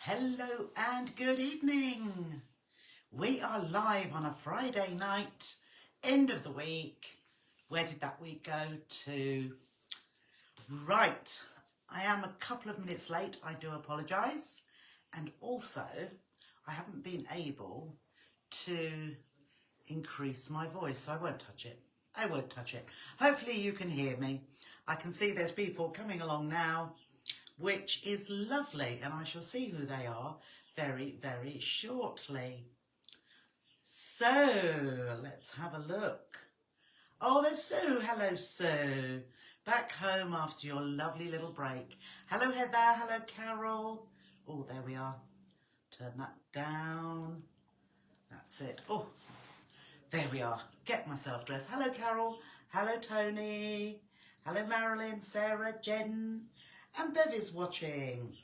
Hello and good evening. We are live on a Friday night, end of the week. Where did that week go to? Right, I am a couple of minutes late. I do apologise. And also, I haven't been able to increase my voice, so I won't touch it. I won't touch it. Hopefully you can hear me. I can see there's people coming along now, which is lovely, and I shall see who they are very, very shortly. So, let's have a look. Oh, there's Sue. Hello, Sue. Back home after your lovely little break. Hello, Heather. Hello, Carol. Oh, there we are. Turn that down. That's it. Oh, there we are. Get myself dressed. Hello, Carol. Hello, Tony. Hello, Marilyn, Sarah, Jen. And Bev is watching.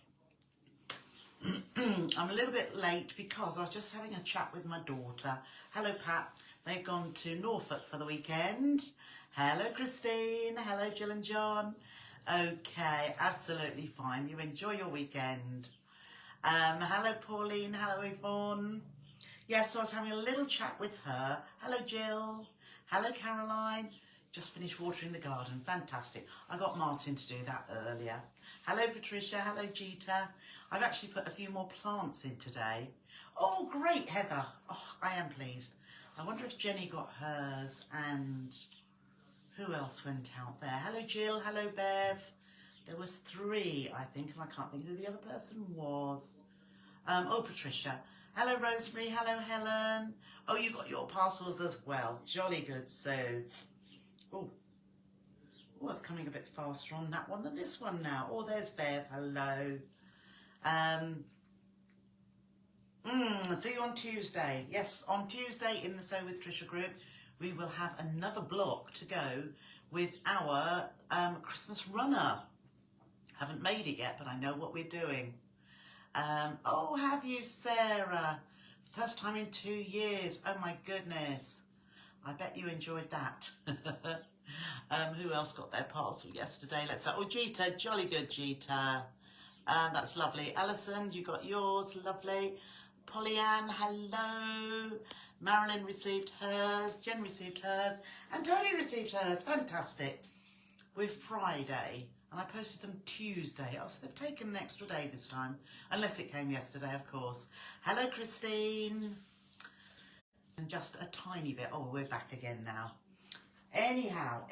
I'm a little bit late because I was just having a chat with my daughter. Hello, Pat. They've gone to Norfolk for the weekend. Hello, Christine. Hello, Jill and John. Okay, absolutely fine. You enjoy your weekend. Hello, Pauline. Hello, Yvonne. Yes, so I was having a little chat with her. Hello, Jill. Hello, Caroline. Just finished watering the garden. Fantastic. I got Martin to do that earlier. Hello, Patricia. Hello, Jeeta. I've actually put a few more plants in today. Oh, great, Heather. Oh, I am pleased. I wonder if Jenny got hers and who else went out there? Hello, Jill. Hello, Bev. There was 3, I think, and I can't think who the other person was. Oh, Patricia. Hello, Rosemary. Hello, Helen. Oh, you got your parcels as well. Jolly good, Sue. Oh, it's coming a bit faster on that one than this one now. Oh, there's Bev. Hello. See you on Tuesday. Yes, on Tuesday in the Sew with Trisha group, we will have another block to go with our Christmas runner. Haven't made it yet, but I know what we're doing. Oh, have you, Sarah? First time in 2 years. Oh, my goodness. I bet you enjoyed that. Who else got their parcel yesterday? Let's say, oh, Jeeta, jolly good, Jeeta. That's lovely. Alison, you got yours, lovely. Pollyann, hello. Marilyn received hers. Jen received hers. And Tony received hers. Fantastic. We're Friday, and I posted them Tuesday. Oh, so they've taken an extra day this time. Unless it came yesterday, of course. Hello, Christine. And just a tiny bit. Oh, we're back again now. Anyhow.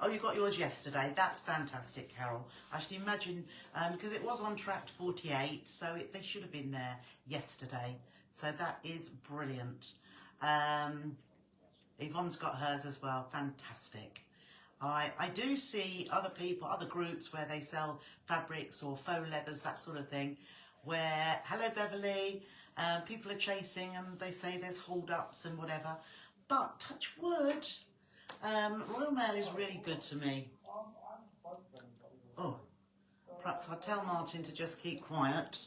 Oh, you got yours yesterday. That's fantastic, Carol. I should imagine, because it was on track 48, so they should have been there yesterday. So that is brilliant. Yvonne's got hers as well. Fantastic. I do see other people, other groups where they sell fabrics or faux leathers, that sort of thing, where, hello, Beverly, people are chasing and they say there's hold-ups and whatever. But touch wood, Royal Mail is really good to me. Oh, perhaps I'll tell Martin to just keep quiet.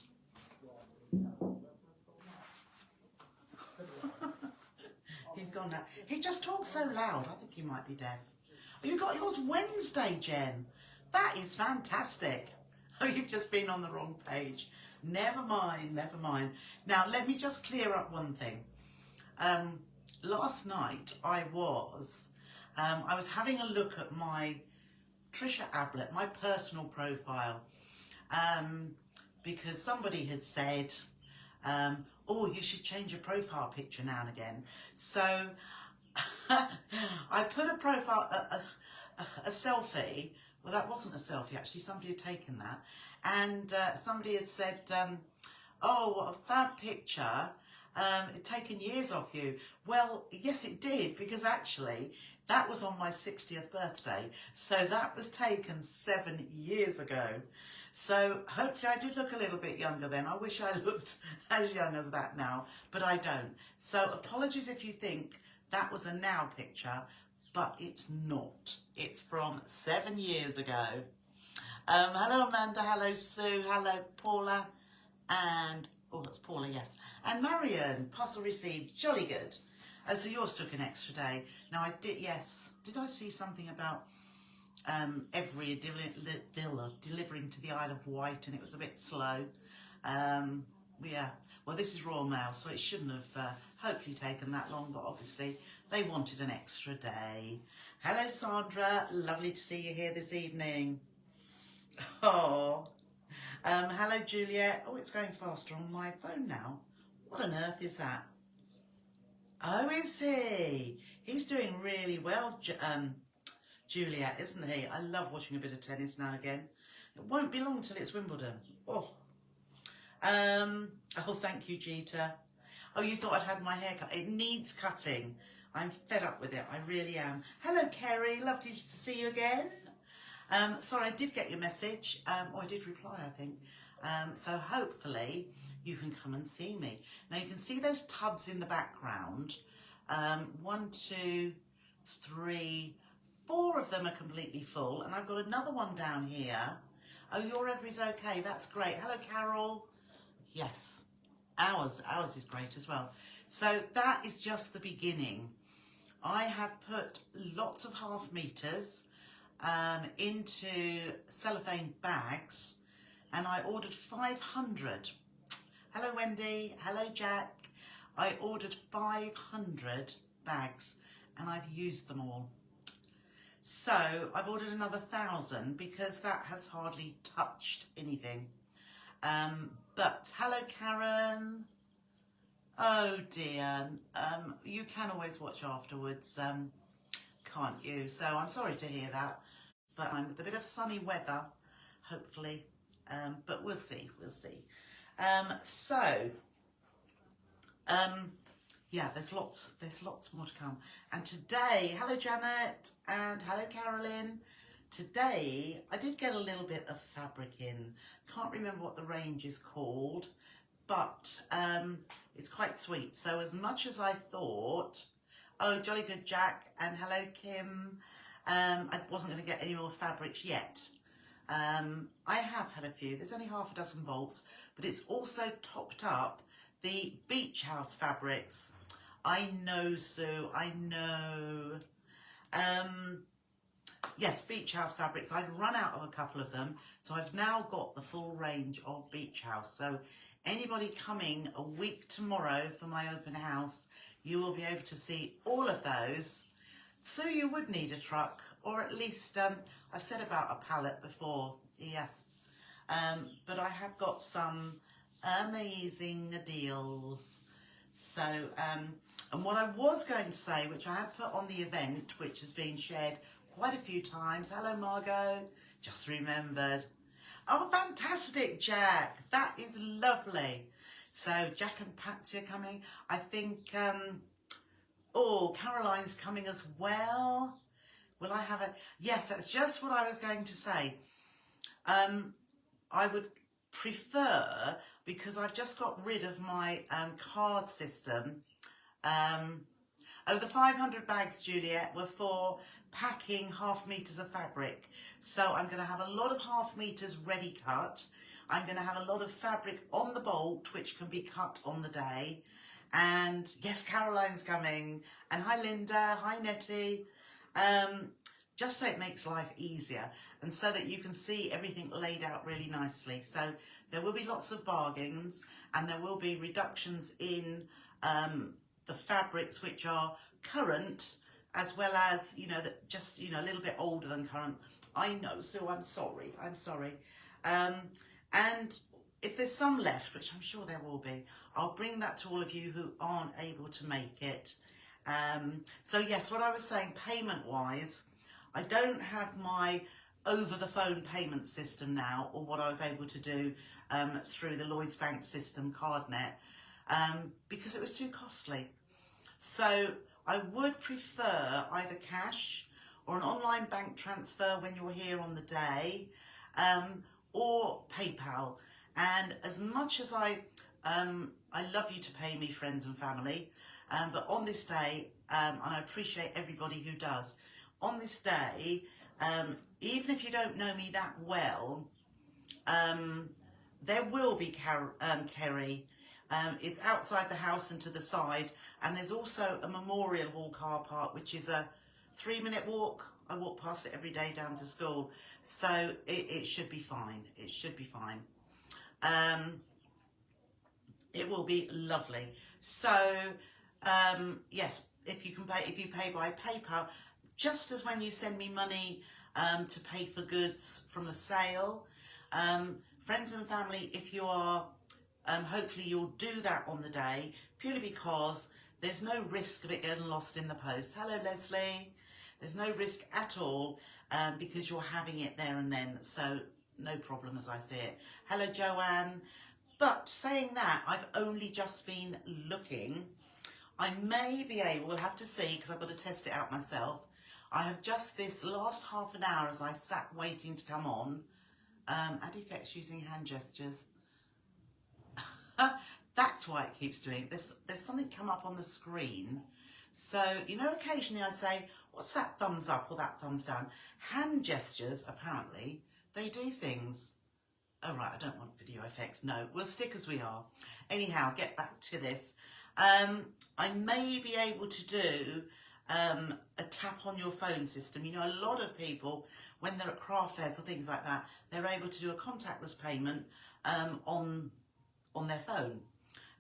He's gone now. He just talks so loud. I think he might be deaf. Oh, you got yours Wednesday, Jen. That is fantastic. Oh, you've just been on the wrong page. Never mind, never mind. Now, let me just clear up one thing. Last night I was having a look at my Trisha Ablett, my personal profile, because somebody had said, oh, you should change your profile picture now and again. So I put a profile, a selfie. Well, that wasn't a selfie, actually. Somebody had taken that. And somebody had said, oh, what a fab picture. It'd taken years off you. Well, yes, it did, because actually that was on my 60th birthday. So that was taken 7 years ago. So hopefully I did look a little bit younger then. I wish I looked as young as that now, but I don't. So apologies if you think that was a now picture, but it's not. It's from 7 years ago. Hello, Amanda. Hello, Sue. Hello, Paula. And, oh, that's Paula, yes. And Marion, parcel received. Jolly good. Oh, so yours took an extra day. Now, I did, yes. Did I see something about every delivering to the Isle of Wight, and it was a bit slow. Yeah, well, this is Royal Mail, so it shouldn't have hopefully taken that long, but obviously they wanted an extra day. Hello, Sandra. Lovely to see you here this evening. Oh, hello, Juliet. Oh, it's going faster on my phone now. What on earth is that? Oh, is he? He's doing really well, Juliet, isn't he? I love watching a bit of tennis now and again. It won't be long till it's Wimbledon. Oh. Oh, thank you, Jeeta. Oh, you thought I'd had my hair cut. It needs cutting. I'm fed up with it. I really am. Hello, Kerry. Lovely to see you again. Sorry, I did get your message. Or I did reply, I think. So hopefully you can come and see me. Now, you can see those tubs in the background. 1, 2, 3, 4 of them are completely full. And I've got another one down here. Oh, your every's okay. That's great. Hello, Carol. Yes, ours is great as well. So that is just the beginning. I have put lots of half meters into cellophane bags, and I ordered 500. Hello, Wendy. Hello, Jack. I ordered 500 bags, and I've used them all. So I've ordered another 1,000 because that has hardly touched anything. But hello, Karen. Oh dear. You can always watch afterwards, can't you? So I'm sorry to hear that. But I'm with a bit of sunny weather, hopefully. But we'll see. We'll see. Yeah, there's lots more to come. And today, hello Janet and hello Carolyn. Today, I did get a little bit of fabric in. Can't remember what the range is called, but it's quite sweet. So as much as I thought, oh, jolly good Jack, and hello Kim. I wasn't going to get any more fabrics yet. I have had a few. There's only half a dozen bolts, but it's also topped up the Beach House fabrics. I know, Sue, I know. Yes, Beach House fabrics. I'd run out of a couple of them, so I've now got the full range of Beach House. So anybody coming a week tomorrow for my open house, you will be able to see all of those. So you would need a truck, or at least, I've said about a pallet before, yes. But I have got some amazing deals. So, and what I was going to say, which I had put on the event, which has been shared quite a few times. Hello, Margot. Just remembered. Oh, fantastic, Jack. That is lovely. So Jack and Patsy are coming. I think, oh, Caroline's coming as well. Will I have it? Yes, that's just what I was going to say. I would prefer, because I've just got rid of my card system. Oh, the 500 bags, Juliet, were for packing half meters of fabric. So I'm going to have a lot of half meters ready cut. I'm going to have a lot of fabric on the bolt, which can be cut on the day. And yes, Caroline's coming. And hi, Linda. Hi, Nettie. Just so it makes life easier and so that you can see everything laid out really nicely. So there will be lots of bargains, and there will be reductions in the fabrics which are current, as well as, you know, that just, you know, a little bit older than current. I know, so I'm sorry. And if there's some left, which I'm sure there will be, I'll bring that to all of you who aren't able to make it. So yes, what I was saying, payment-wise, I don't have my over-the-phone payment system now, or what I was able to do through the Lloyds Bank system, CardNet, because it was too costly. So I would prefer either cash or an online bank transfer when you're here on the day, or PayPal. And as much as I love you to pay me, friends and family, but on this day, and I appreciate everybody who does, on this day, even if you don't know me that well, there will be Kerry. It's outside the house and to the side, and there's also a Memorial Hall car park, which is a 3-minute walk I walk past it every day down to school. So it should be fine. It should be fine. It will be lovely. So, yes, if you pay by PayPal, just as when you send me money to pay for goods from a sale, friends and family, if you are, hopefully you'll do that on the day, purely because there's no risk of it getting lost in the post. Hello, Leslie. There's no risk at all because you're having it there and then. So no problem as I see it. Hello, Joanne. But saying that, I've only just been looking. I may be able, we'll have to see because I've got to test it out myself. I have just this last half an hour as I sat waiting to come on. Add effects using hand gestures. That's why it keeps doing it. There's something come up on the screen. So, you know, occasionally I say, what's that thumbs up or that thumbs down? Hand gestures, apparently, they do things. Oh, right, I don't want video effects. No, we'll stick as we are. Anyhow, get back to this. I may be able to do a tap on your phone system. You know, a lot of people, when they're at craft fairs or things like that, they're able to do a contactless payment on their phone.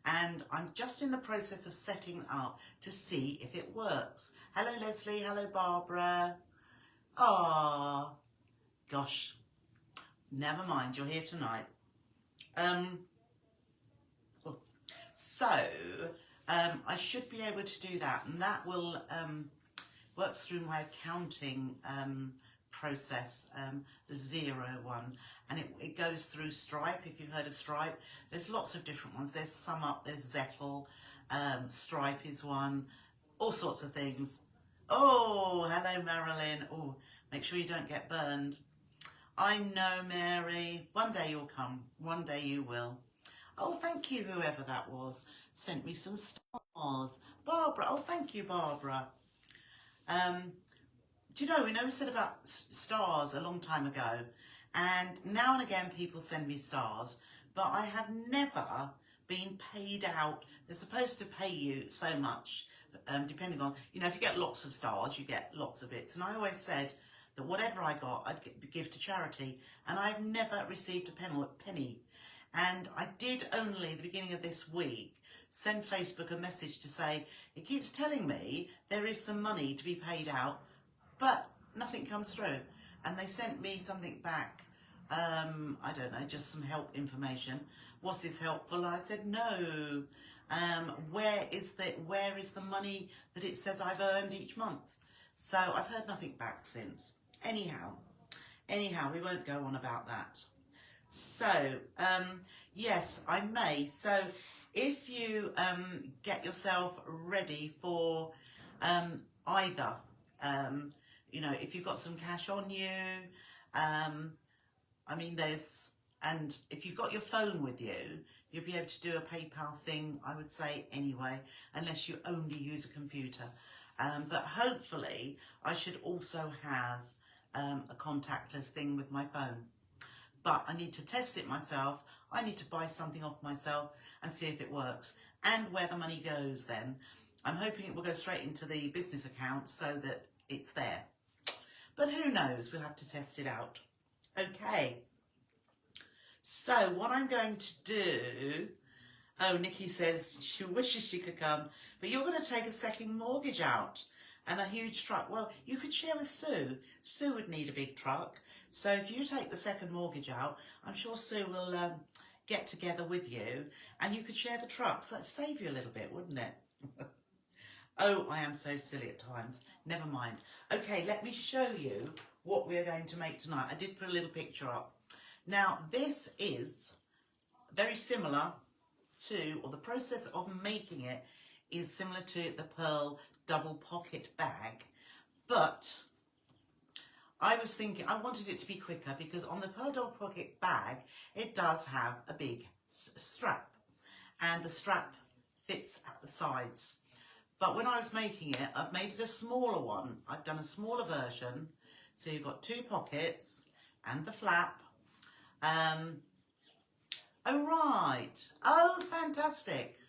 And I'm just in the process of setting up to see if it works. Hello, Leslie. Hello, Barbara. Ah, gosh. Never mind, you're here tonight. I should be able to do that, and that will works through my accounting process, the 01, and it goes through Stripe. If you've heard of Stripe, there's lots of different ones. There's SumUp, there's Zettle, Stripe is one, all sorts of things. Oh, hello, Marilyn. Oh, make sure you don't get burned. I know, Mary. One day you'll come. One day you will. Oh, thank you, whoever that was. Sent me some stars. Barbara. Oh, thank you, Barbara. Do you know, we said about stars a long time ago, and now and again people send me stars, but I have never been paid out. They're supposed to pay you so much, depending on, you know, if you get lots of stars, you get lots of bits. And I always said that whatever I got, I'd give to charity, and I've never received a penny. And I did only, at the beginning of this week, send Facebook a message to say, it keeps telling me there is some money to be paid out, but nothing comes through. And they sent me something back, I don't know, just some help information. Was this helpful? I said, no. Where is the money that it says I've earned each month? So I've heard nothing back since. Anyhow, we won't go on about that. So, yes, I may. So if you get yourself ready for either, you know, if you've got some cash on you, I mean, and if you've got your phone with you, you'll be able to do a PayPal thing, I would say, anyway, unless you only use a computer. But hopefully I should also have a contactless thing with my phone. But I need to test it myself. I need to buy something off myself and see if it works and where the money goes then. I'm hoping it will go straight into the business account so that it's there. But who knows? We'll have to test it out. Okay. So what I'm going to do... Oh, Nikki says she wishes she could come, but you're going to take a second mortgage out and a huge truck. Well, you could share with Sue. Sue would need a big truck. So if you take the second mortgage out, I'm sure Sue will get together with you and you could share the trucks. That'd save you a little bit, wouldn't it? Oh, I am so silly at times. Never mind. Okay, let me show you what we're going to make tonight. I did put a little picture up. Now, this is very similar to, or the process of making it is similar to the Pearl double pocket bag, but I was thinking I wanted it to be quicker because on the Pearl double pocket bag it does have a big strap and the strap fits at the sides, but when I was making it I've made it a smaller one. I've done a smaller version, so you've got two pockets and the flap. Oh, right. Oh, fantastic.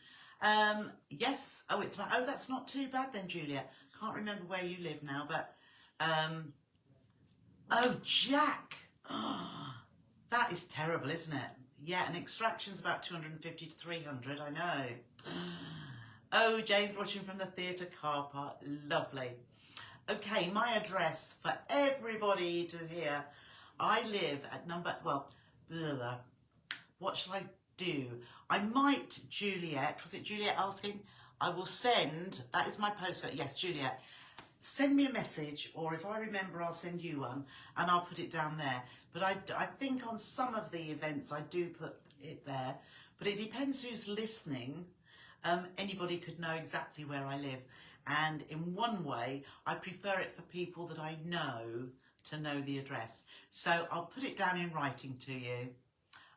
Yes. Oh, that's not too bad then, Julia. Can't remember where you live now, but Oh, Jack. That is terrible, isn't it? Yeah, and extraction's about 250 to 300, I know. Oh, Jane's watching from the theatre car park. Lovely. Okay, my address for everybody to hear. I live at blah, blah. What shall I do? I might, Juliet, was it Juliet asking? I will send, that is my postcode. Yes, Juliet. Send me a message, or if I remember, I'll send you one, and I'll put it down there. But I think on some of the events, I do put it there. But it depends who's listening. Anybody could know exactly where I live. And in one way, I prefer it for people that I know to know the address. So I'll put it down in writing to you.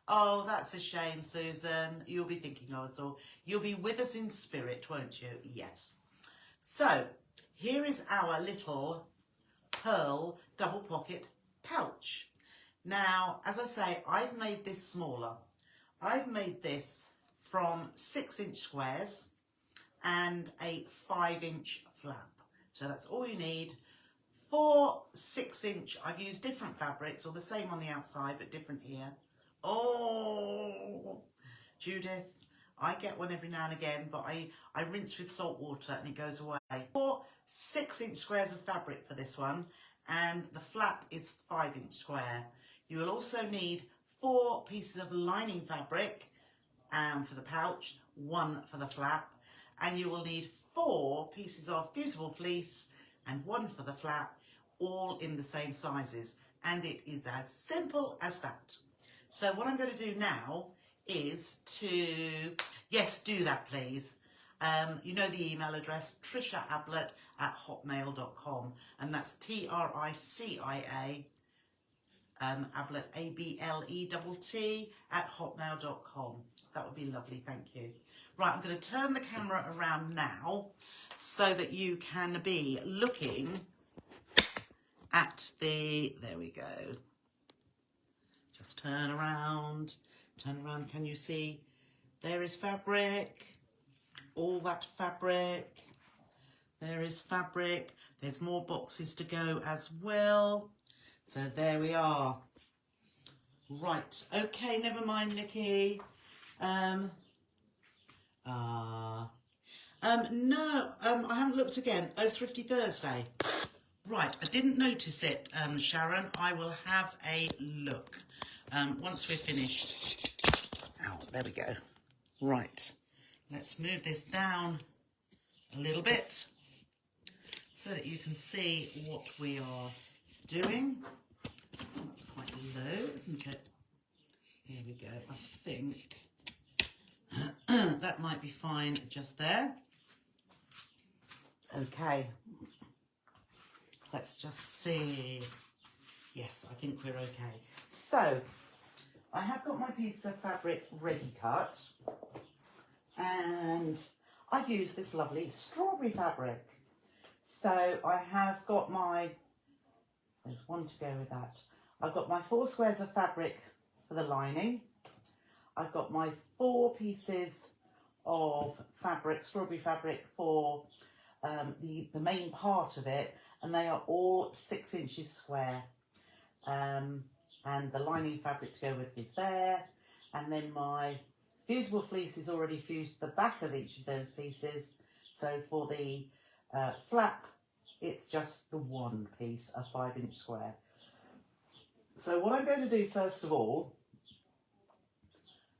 Oh, that's a shame, Susan. You'll be thinking of us all. You'll be with us in spirit, won't you? Yes. So here is our little pearl double pocket pouch. Now, as I say, I've made this smaller. I've made this from 6-inch squares and a 5-inch flap. So that's all you need. For 6-inch, I've used different fabrics, or the same on the outside, but different here. Oh, Judith, I get one every now and again, but I rinse with salt water and it goes away. 4 6-inch squares of fabric for this one, and the flap is 5-inch square. You will also need 4 pieces of lining fabric for the pouch, 1 for the flap, and you will need 4 pieces of fusible fleece and 1 for the flap, all in the same sizes. And it is as simple as that. So what I'm going to do now is to, yes, do that please. You know the email address, trisha@hotmail.com, and that's TRICIA, Ablett, ABLETT, @hotmail.com. That would be lovely, thank you. Right, I'm going to turn the camera around now so that you can be looking at the, there we go. Just turn around, can you see? There is fabric, all that fabric. There is fabric, there's more boxes to go as well. So there we are. Right, okay, never mind, Nikki. No, I haven't looked again. Oh, Thrifty Thursday. Right, I didn't notice it, Sharon. I will have a look once we're finished. Ow, there we go. Right, let's move this down a little bit so that you can see what we are doing. That's quite low, isn't it? Here we go. I think that might be fine just there. Okay. Let's just see. Yes, I think we're okay. So, I have got my piece of fabric ready cut, and I've used this lovely strawberry fabric. So I have got my, there's one to go with that. I've got my 4 squares of fabric for the lining. I've got my 4 pieces of fabric, strawberry fabric for the main part of it, and they are all 6 inches square. And the lining fabric to go with is there. And then my fusible fleece is already fused to the back of each of those pieces. So for the flap, it's just the one piece, a 5-inch square. So what I'm going to do first of all,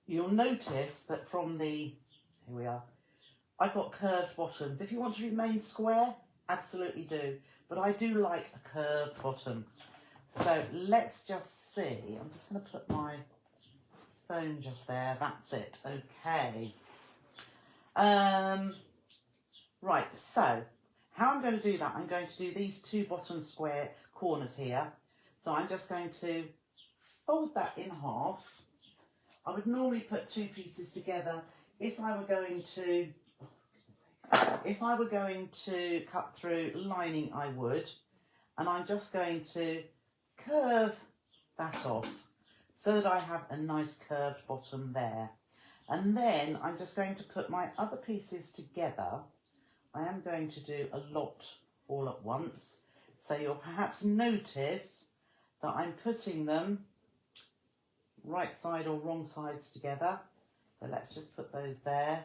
you'll notice that from the, here we are, I've got curved bottoms. If you want to remain square, absolutely do. But I do like a curved bottom. So let's just see. I'm just going to put my phone just there. That's it. Okay. Right, so how I'm going to do that, I'm going to do these 2 bottom square corners here. So I'm just going to fold that in half. I would normally put 2 pieces together if I were going to cut through lining, I would. And I'm just going to curve that off so that I have a nice curved bottom there. And then I'm just going to put my other pieces together. I am going to do a lot all at once. So you'll perhaps notice that I'm putting them right side or wrong sides together. So let's just put those there.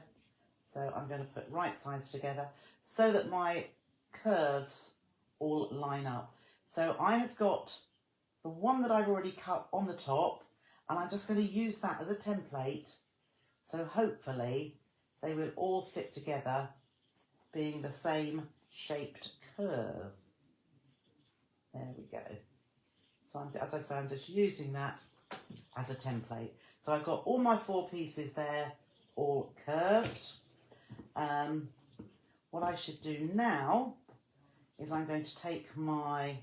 So I'm going to put right sides together so that my curves all line up. So I have got the one that I've already cut on the top, and I'm just going to use that as a template. So hopefully they will all fit together, being the same shaped curve. There we go. So as I say, I'm just using that as a template. So I've got all my 4 pieces there, all curved. What I should do now is I'm going to take my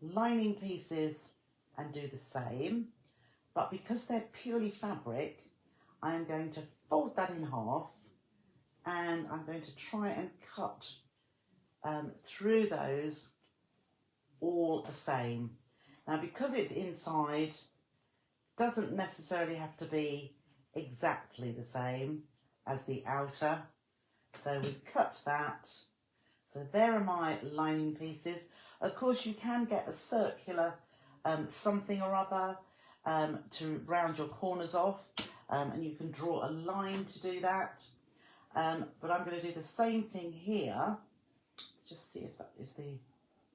lining pieces and do the same, but because they're purely fabric, I'm going to fold that in half, and I'm going to try and cut through those all the same. Now, because it's inside, doesn't necessarily have to be exactly the same as the outer. So we've cut that. So there are my lining pieces. Of course, you can get a circular something or other to round your corners off, and you can draw a line to do that. But I'm going to do the same thing here. Let's just see if that is the...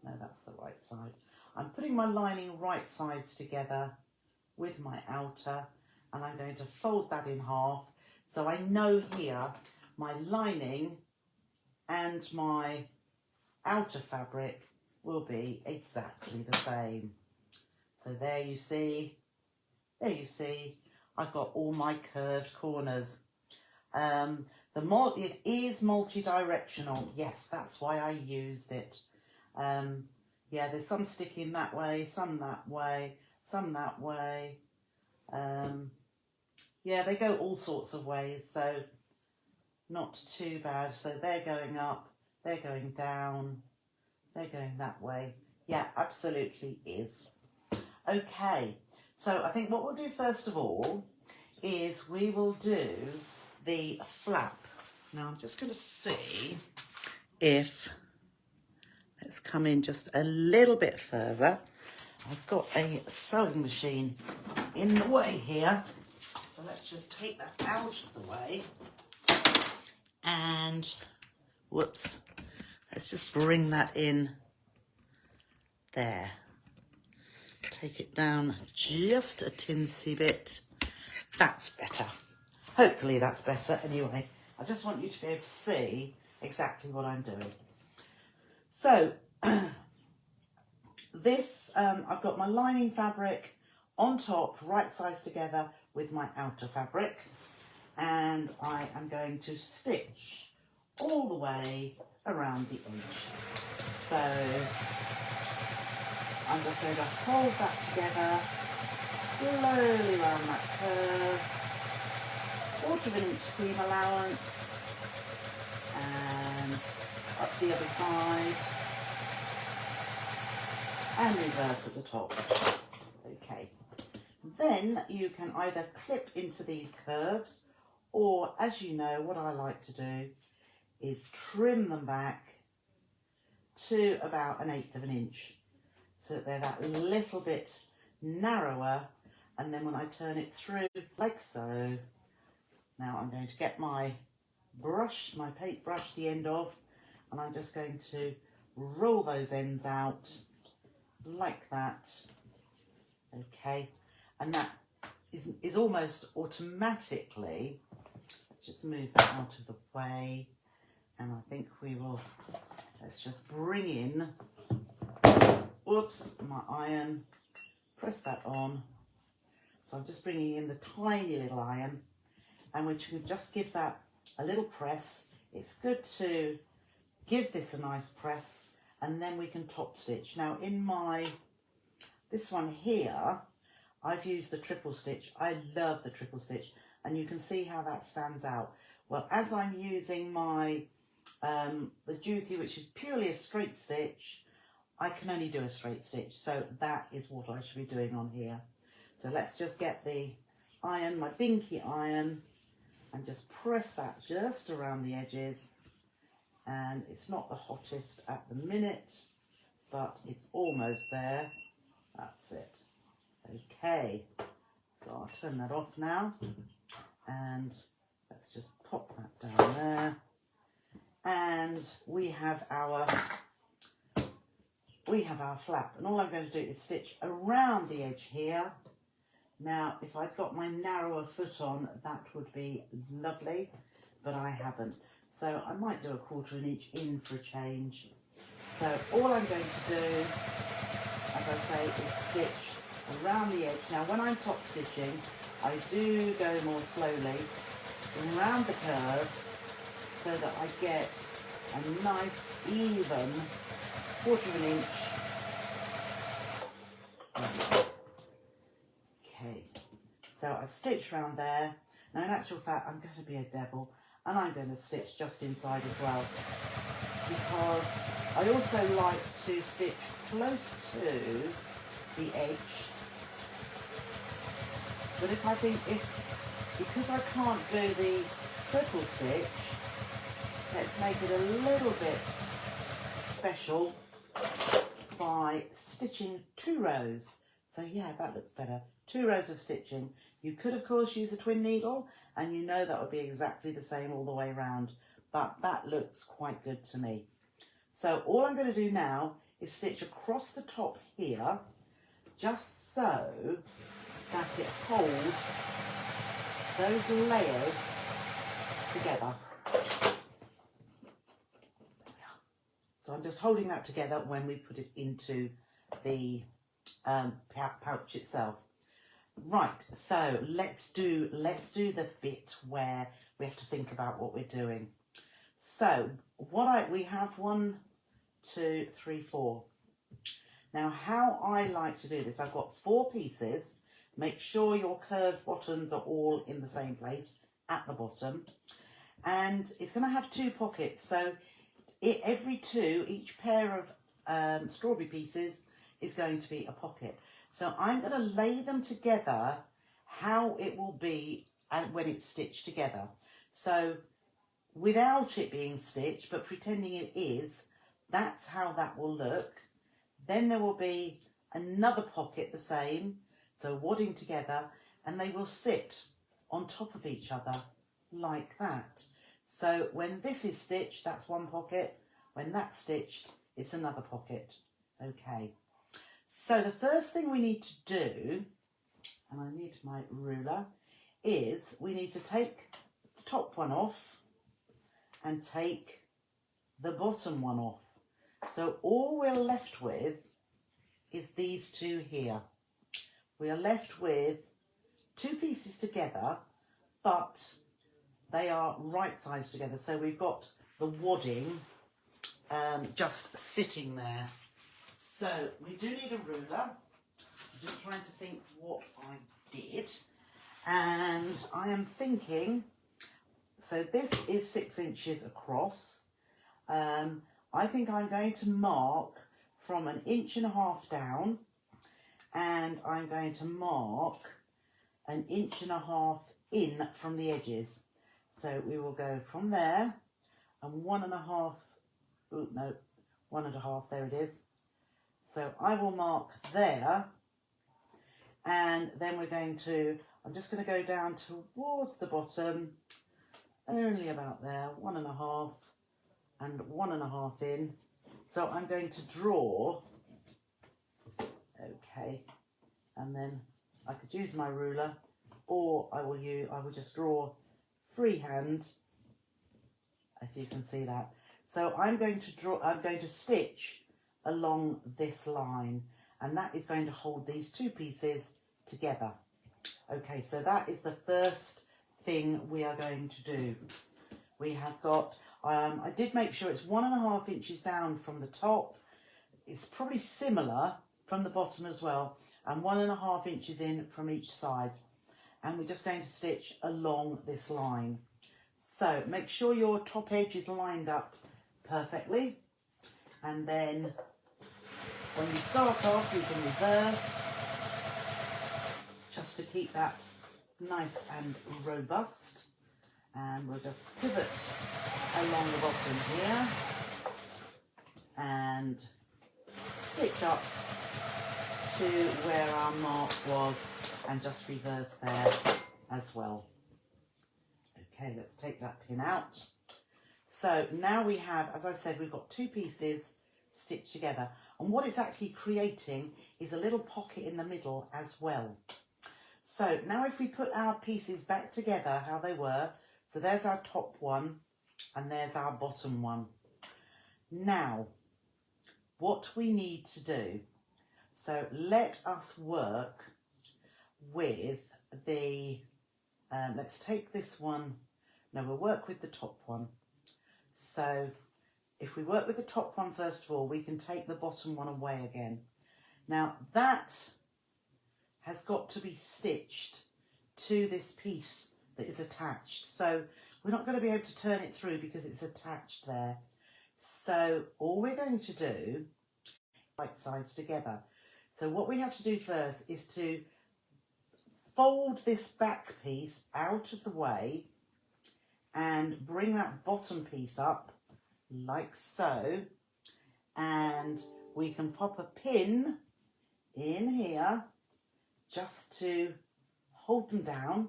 No, that's the right side. I'm putting my lining right sides together with my outer, and I'm going to fold that in half. So I know here my lining and my outer fabric will be exactly the same. So there you see, I've got all my curved corners. It is multi-directional. Yes, that's why I used it. Yeah, there's some sticking that way, some that way, some that way. Yeah, they go all sorts of ways, so not too bad. So they're going up, they're going down, they're going that way. Yeah, absolutely is. Okay, so I think what we'll do first of all is we will do the flap. Now I'm just going to see if, let's come in just a little bit further. I've got a sewing machine in the way here, so let's just take that out of the way. And whoops, let's just bring that in there. Take it down just a tinsy bit. That's better. Hopefully that's better. Anyway, I just want you to be able to see exactly what I'm doing. So this, I've got my lining fabric on top, right sides together with my outer fabric, and I am going to stitch all the way around the edge. So I'm just going to hold that together, slowly around that curve, 1/4 inch seam allowance, and up the other side, and reverse at the top. Okay, then you can either clip into these curves, or as you know, what I like to do is trim them back to about 1/8 inch, so that they're that little bit narrower, and then when I turn it through like so. Now I'm going to get my brush, my paintbrush, the end of, and I'm just going to roll those ends out like that. Okay, and that is almost automatically, let's just move that out of the way, and I think we will, let's just bring in, whoops, my iron, press that on. So I'm just bringing in the tiny little iron, and we can just give that a little press. It's good to give this a nice press, and then we can top stitch. Now in this one here, I've used the triple stitch. I love the triple stitch, and you can see how that stands out. Well, as I'm using my the Dookie, which is purely a straight stitch, I can only do a straight stitch, so that is what I should be doing on here. So let's just get the iron, my binky iron, and just press that just around the edges. And it's not the hottest at the minute, but it's almost there. That's it. Okay, so I'll turn that off now, and let's just pop that down there. And we have our flap, and all I'm going to do is stitch around the edge here. Now, if I'd got my narrower foot on, that would be lovely, but I haven't. So I might do 1/4 inch in for a change. So all I'm going to do, as I say, is stitch around the edge. Now, when I'm top stitching, I do go more slowly around the curve so that I get a nice, even 1/4 inch. Okay, so I've stitched around there. Now, in actual fact, I'm going to be a devil, and I'm going to stitch just inside as well, because I also like to stitch close to the edge. But if I think, because I can't do the triple stitch, let's make it a little bit special by stitching 2 rows. So yeah, that looks better. 2 rows of stitching. You could, of course, use a twin needle, and you know that would be exactly the same all the way around, but that looks quite good to me. So all I'm going to do now is stitch across the top here, just so that it holds those layers together. So I'm just holding that together when we put it into the pouch itself. Right, so let's do the bit where we have to think about what we're doing. So we have 1, 2, 3, 4. Now, how I like to do this, I've got 4 pieces. Make sure your curved bottoms are all in the same place at the bottom, and it's going to have 2 pockets. So each pair of strawberry pieces is going to be a pocket. So I'm going to lay them together how it will be when it's stitched together. So without it being stitched, but pretending it is, that's how that will look. Then there will be another pocket the same, so wadding together, and they will sit on top of each other like that. So when this is stitched, that's one pocket. When that's stitched, it's another pocket. Okay. So the first thing we need to do, and I need my ruler, is we need to take the top one off and take the bottom one off. So all we're left with is these 2 here. We are left with 2 pieces together, but they are right sides together. So we've got the wadding just sitting there. So we do need a ruler. I'm just trying to think what I did. And I am thinking, so this is 6 inches across. I think I'm going to mark from 1.5 inches down, and I'm going to mark 1.5 inches in from the edges. So we will go from there and 1.5, oh no, 1.5, there it is. So I will mark there, and then we're going to, I'm just going to go down towards the bottom, only about there, 1.5 and 1.5 in. So I'm going to draw, okay, and then I could use my ruler, or I will just draw freehand, if you can see that. So I'm going to stitch along this line, and that is going to hold these 2 pieces together. Okay, so that is the first thing we are going to do. We have got, I did make sure it's 1.5 inches down from the top. It's probably similar from the bottom as well, and 1.5 inches in from each side. And we're just going to stitch along this line. So make sure your top edge is lined up perfectly, and then when you start off you can reverse just to keep that nice and robust, and we'll just pivot along the bottom here and stitch up to where our mark was and just reverse there as well. Okay, let's take that pin out. So now we have, as I said, we've got two pieces stitched together. And what it's actually creating is a little pocket in the middle as well. So now if we put our pieces back together how they were, so there's our top one and there's our bottom one. Now, what we need to do, so let us work with the, let's take this one, no, we'll work with the top one. So if we work with the top one first of all, we can take the bottom one away again. Now that has got to be stitched to this piece that is attached. So we're not going to be able to turn it through because it's attached there. So all we're going to do, right sides together. So what we have to do first is to fold this back piece out of the way and bring that bottom piece up like so, and we can pop a pin in here just to hold them down.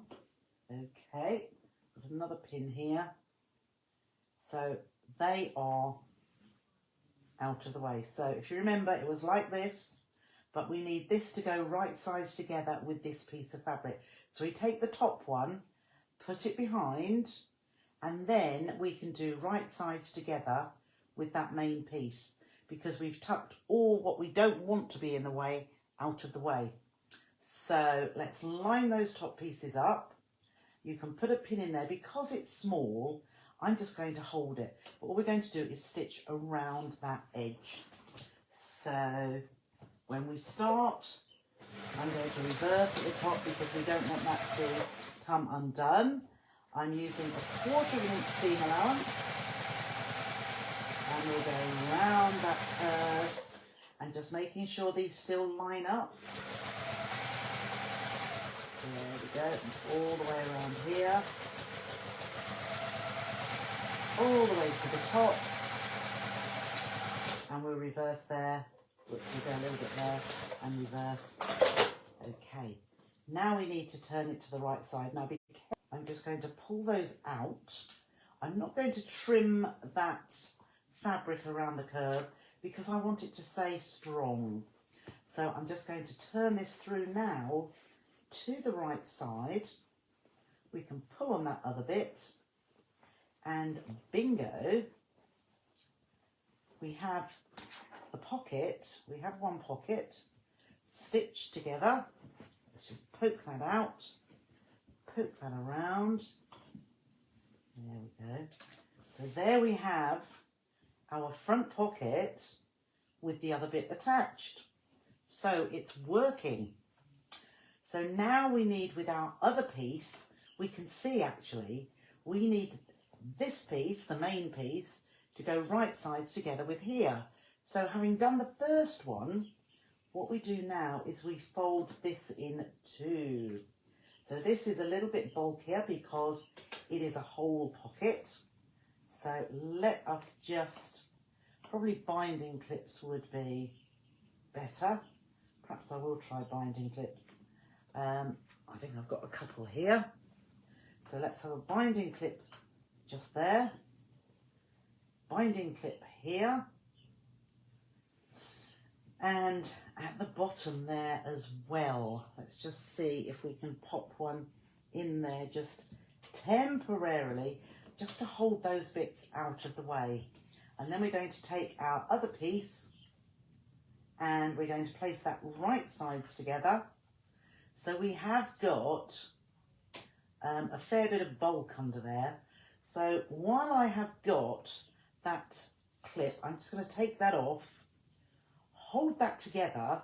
Okay, put another pin here so they are out of the way. So if you remember, it was like this, but we need this to go right sides together with this piece of fabric. So we take the top one, put it behind, and then we can do right sides together with that main piece, because we've tucked all what we don't want to be in the way out of the way. So let's line those top pieces up. You can put a pin in there. Because it's small, I'm just going to hold it. But all we're going to do is stitch around that edge. So when we start, I'm going to reverse at the top because we don't want that to come undone. I'm using 1/4 inch seam allowance, and we're going round that curve and just making sure these still line up. There we go, and all the way around here, all the way to the top, and we'll reverse there. Whoops, we'll go a little bit there and reverse. Okay, now we need to turn it to the right side. Now be careful. I'm just going to pull those out. I'm not going to trim that fabric around the curve because I want it to stay strong. So I'm just going to turn this through now to the right side. We can pull on that other bit, and bingo, we have the pocket. We have one pocket stitched together. Let's just poke that out. Poke that around. There we go. So there we have our front pocket with the other bit attached. So it's working. So now we need, with our other piece, we can see actually, we need this piece, the main piece, to go right sides together with here. So having done the first one, what we do now is we fold this in two. So this is a little bit bulkier because it is a whole pocket. So let us just, probably binding clips would be better. Perhaps I will try binding clips. I think I've got a couple here. So let's have a binding clip just there. Binding clip here. And at the bottom there as well. Let's just see if we can pop one in there just temporarily, just to hold those bits out of the way. And then we're going to take our other piece and we're going to place that right sides together. So we have got a fair bit of bulk under there. So while I have got that clip, I'm just going to take that off, hold that together,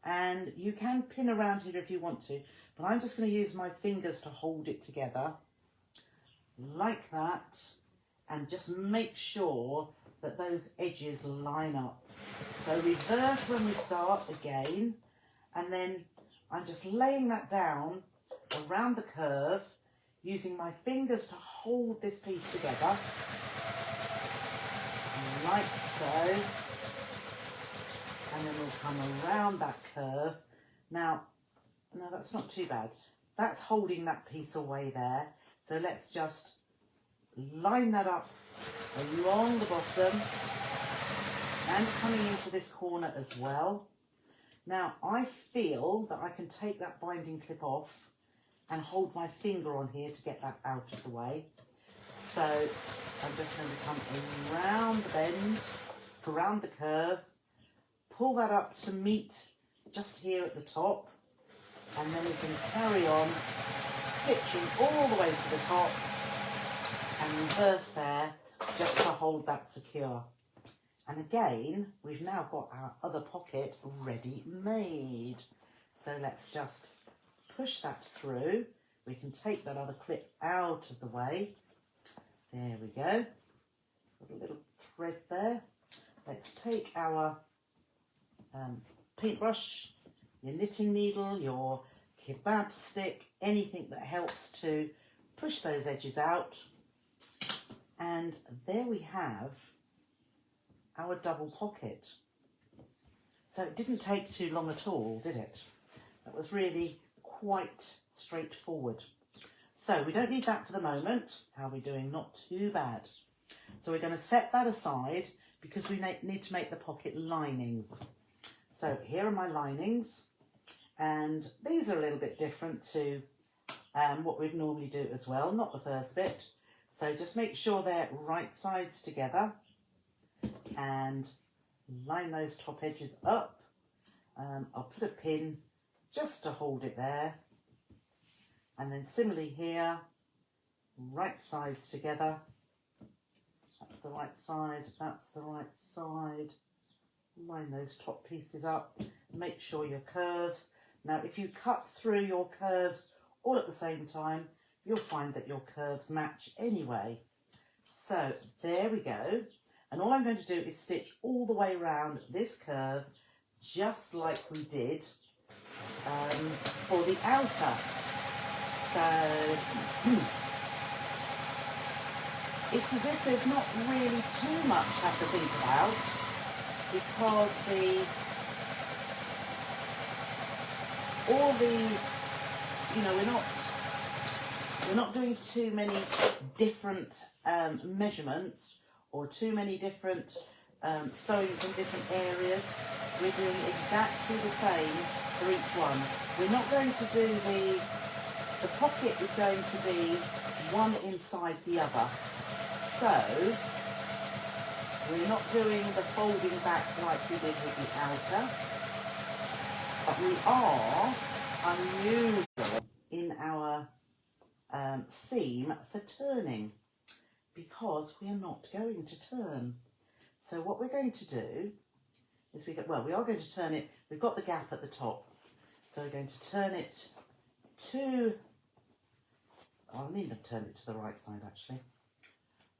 and you can pin around here if you want to, but I'm just going to use my fingers to hold it together like that, and just make sure that those edges line up. So reverse when we start again, and then I'm just laying that down around the curve, using my fingers to hold this piece together, like so. And then we'll come around that curve. Now, no, that's not too bad. That's holding that piece away there. So let's just line that up along the bottom and coming into this corner as well. Now, I feel that I can take that binding clip off and hold my finger on here to get that out of the way. So I'm just going to come around the bend, around the curve, pull that up to meet just here at the top, and then we can carry on stitching all the way to the top and reverse there just to hold that secure. And again, we've now got our other pocket ready made. So let's just push that through. We can take that other clip out of the way. There we go. Got a little thread there. Let's take our paintbrush, your knitting needle, your kebab stick, anything that helps to push those edges out. And there we have our double pocket. So it didn't take too long at all, did it? That was really quite straightforward. So we don't need that for the moment. How are we doing? Not too bad. So we're going to set that aside because we need to make the pocket linings. So here are my linings, and these are a little bit different to what we'd normally do as well, not the first bit. So just make sure they're right sides together and line those top edges up. I'll put a pin just to hold it there. And then similarly here, right sides together. That's the right side, that's the right side. Line those top pieces up. Make sure your curves. Now, if you cut through your curves all at the same time, you'll find that your curves match anyway. So there we go. And all I'm going to do is stitch all the way around this curve, just like we did for the outer. So it's as if there's not really too much I have to think about, because we're not doing too many different measurements or too many different sewing from different areas. We're doing exactly the same for each one. We're not going to do the pocket is going to be one inside the other. So we're not doing the folding back like we did with the outer, but we are unusual in our seam for turning, because we are not going to turn. So what we're going to do is we are going to turn it. We've got the gap at the top, so we're going to turn it to, I'll need to turn it to the right side actually.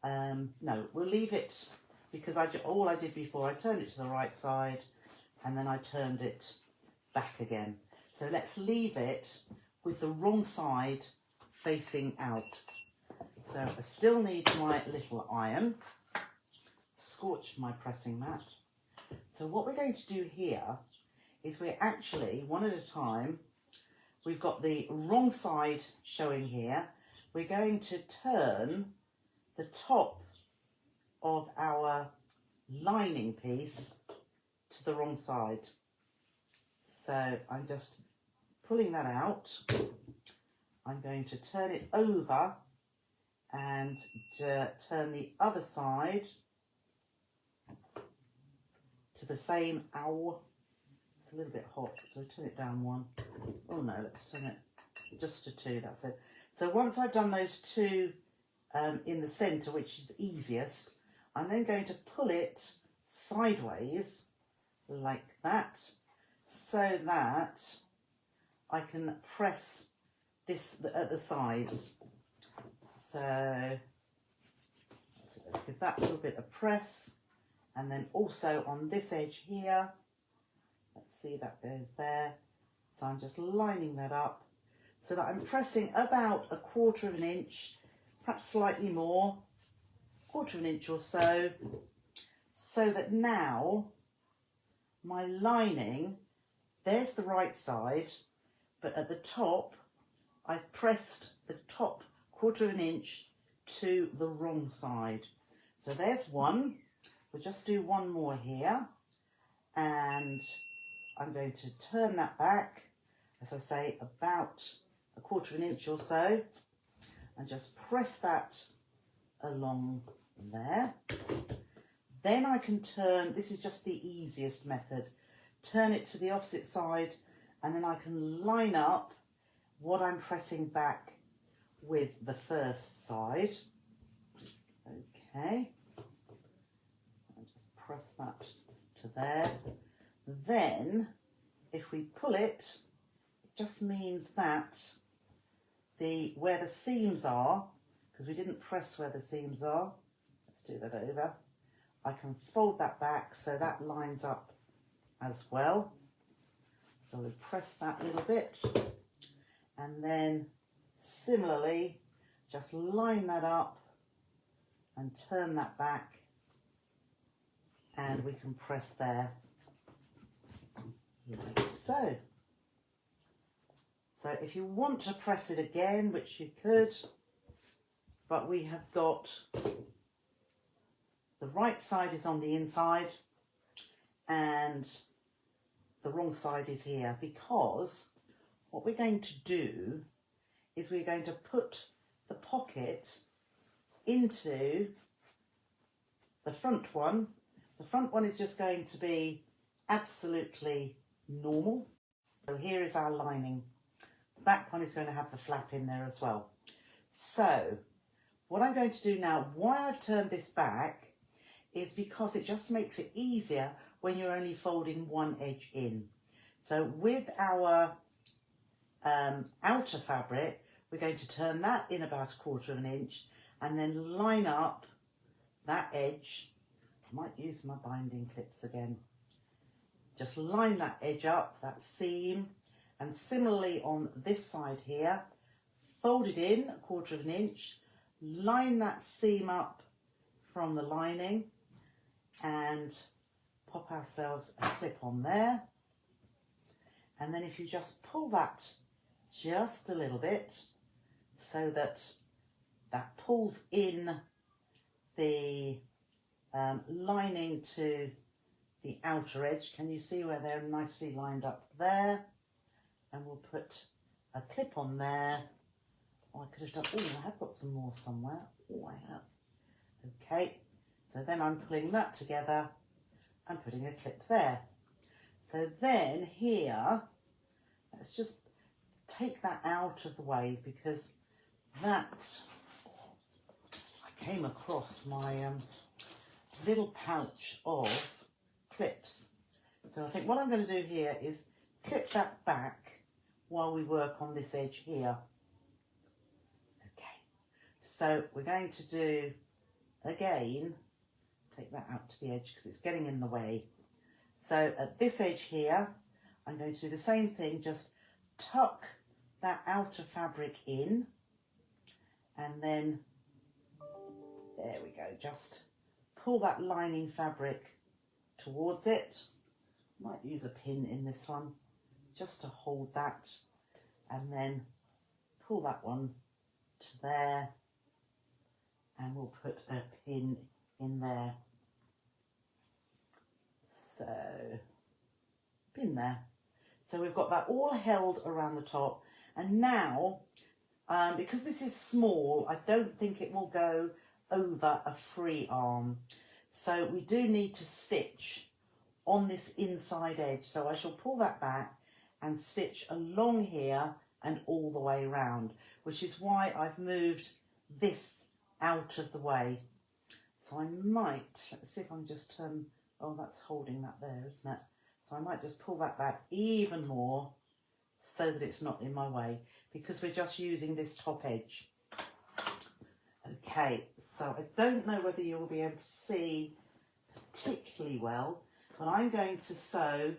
No, we'll leave it, because all I did before, I turned it to the right side and then I turned it back again. So let's leave it with the wrong side facing out. So I still need my little iron, scorched my pressing mat. So what we're going to do here is we're actually, one at a time, we've got the wrong side showing here. We're going to turn the top of our lining piece to the wrong side. So I'm just pulling that out. I'm going to turn it over and turn the other side to the same, it's a little bit hot, so turn it down one. Oh no, let's turn it just to two, that's it. So once I've done those two in the centre, which is the easiest, I'm then going to pull it sideways like that, so that I can press this at the sides. So let's give that a little bit of press, and then also on this edge here, let's see, that goes there. So I'm just lining that up so that I'm pressing about 1/4 of an inch, perhaps slightly more, 1/4 of an inch or so, so that now my lining, there's the right side, but at the top, I've pressed the top 1/4 inch to the wrong side. So there's one. We'll just do one more here, and I'm going to turn that back, as I say, about a 1/4 inch or so, and just press that along there. Then I can turn, this is just the easiest method, turn it to the opposite side, and then I can line up what I'm pressing back with the first side. Okay, I'll just press that to there. Then if we pull it, it just means that where the seams are, because we didn't press where the seams are, let's do that over, I can fold that back so that lines up as well. So we'll press that little bit, and then similarly just line that up and turn that back, and we can press there like so. So if you want to press it again, which you could, but we have got the right side is on the inside and the wrong side is here, because what we're going to do is we're going to put the pocket into the front one. The front one is just going to be absolutely normal. So here is our lining. The back one is going to have the flap in there as well. So what I'm going to do now, why I've turned this back, is because it just makes it easier when you're only folding one edge in. So with our outer fabric, we're going to turn that in about 1/4 inch and then line up that edge. I might use my binding clips again. Just line that edge up, that seam, and similarly on this side here, fold it in 1/4 inch, line that seam up from the lining, and pop ourselves a clip on there. And then if you just pull that just a little bit so that that pulls in the lining to the outer edge. Can you see where they're nicely lined up there? And we'll put a clip on there. Oh, I could have done, oh, I have got some more somewhere. Oh, I have. Okay, so then I'm pulling that together and putting a clip there. So then here, let's just take that out of the way, because that, I came across my little pouch of clips. So I think what I'm going to do here is clip that back while we work on this edge here. Okay, so we're going to do, again, take that out to the edge because it's getting in the way. So at this edge here, I'm going to do the same thing, just tuck that outer fabric in, and then, there we go, just pull that lining fabric towards it. Might use a pin in this one, just to hold that, and then pull that one to there, and we'll put a pin in there. So, pin there. So we've got that all held around the top, and now, because this is small, I don't think it will go over a free arm. So we do need to stitch on this inside edge. So I shall pull that back and stitch along here and all the way around, which is why I've moved this out of the way. So I might, let's see if I can just turn, oh, that's holding that there, isn't it? So I might just pull that back even more so that it's not in my way, because we're just using this top edge. Okay, so I don't know whether you'll be able to see particularly well, but I'm going to sew